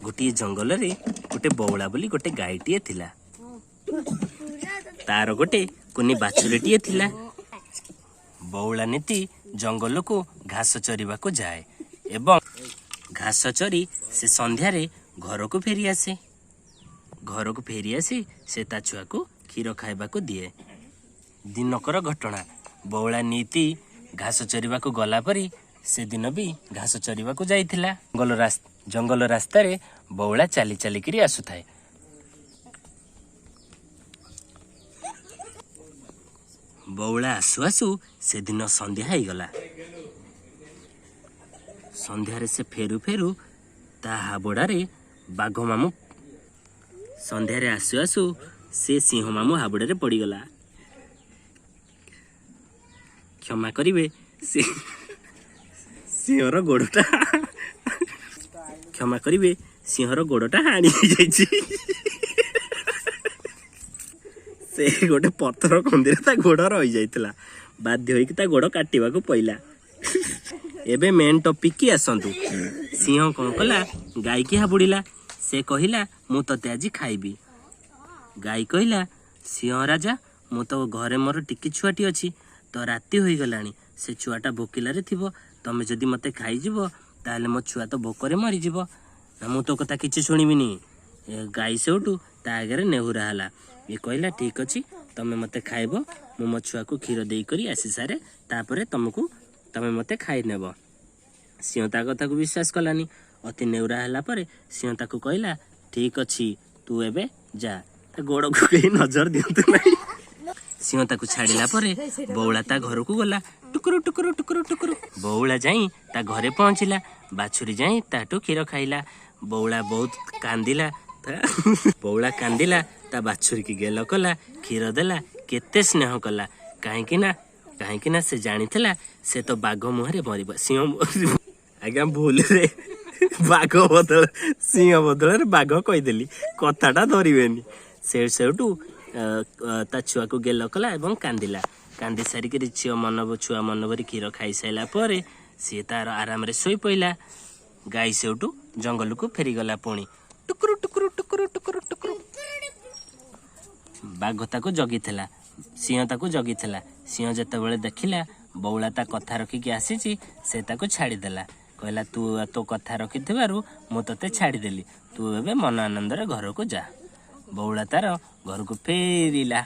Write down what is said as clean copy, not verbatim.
गोटे जंगल रे गोटे बौला बोली गोटे गाईटीए थिला। तार गोटे कुनी बाछुरीटीए थिला। बौला नीति जंगल को घास चरिबा को जाए एवं घास चरी से संध्यारे घर को फेरी आसे। घर को फेरी आसी से ता छुआ को क्षीर खाइबा को दिए। दिनकर घटना बौला नीति घास चरिबा को गला परी से दिन भी घास चरिबा को जाइथिला। जंगल रास्ता रे बौला चाली चाली करी आसुथाए। बौला आसु आसु से दिन संध्या हो गला। संध्यारे से फेरु फेरु ता हाबुड़ारे बाघ मामू संध्यारे आसु आसु से सिंह मामू हाबुड़ारे पड़ीगला। क्षमा करिवे सिंहर गोड़टा क्षमा करिवे सिंहर गोड़टा हाणी जाइछि। से गोटे पत्थर कंदीरे ता गोड़ रही जाइतिला। बाध्य होइकि ता गोड़ काटिबा को पइला। एबे मेन टॉपिक की आसंतु। सिंह कौन कला गाय की हाबुड़िला। से कहिला मु तते आज खाइबी। गाय कहिला सिंह राजा मु तो घरे मोर टिकी छुआटी अछि तो राति होई गलानी। से छुआटा भोकिलारे थिबो तमे जदि मते खाई जिवो ताले मो छुआ तो भोकरे मरी जिवो ना। मु तो कथा किछि सुनिबिनी। गाय सेउटू ता आगे नेहुरा हला। ये कहिला ठीक अछि तमे मते खाइबो मु मो छुआ को क्षीर देई करी आसी सारे तापरे तमे मते खाई नेबो। सिंह ता कथा को विश्वास कलानी। अति नेउरा हला परे सिंह ताकू कहिला ठीक अछि तू एबे जा। ता गोड़ को केही नजर दियंतु नाही। सिंह ताकू छाड़िला परे बौला ता घर को गला। टुकुरु टुकुरु टुकुरु टुकुरु बौला जाई ता घरे पहुंचिला। बाछुरी जाई ताटू क्षीर खाइला। बौला बहुत कांदिला। बौला कांदिला ता बाछुरी की गेल कला क्षीर देला केते स्नेह कला। काहेकि ना से जानिथिला से तो बाघ मुहरे मरिबा। सिंह आज्ञा भूल रे बाघ बदल सिंह बदल बाघ कहीदेली कथाटा धरवेनि। सेठू ता छुआ को गेल कला एवं कांदिला। कांदी सारिक छुआ मन भरी क्षीर खाई सारा पर सी तार आराम रे शोई पइला। गाई सेठू जंगल को फेरीगला। पुणी टुकुरु टुकुरु टुकुरु टुकुरु टुकुरु बाघ ताको जगिथिला। सिंह ताको जगिथिला। सिंह जेतेबेले देखिला बौला ता कथा रखिकी आसीची से ताको छाड़ीदेला। कहला तू तो कथा रखिथिबारु मु तते छाड़ीदेली तू एबे मन आनंद रे घर को जा। बौला तार घर को फेरिला।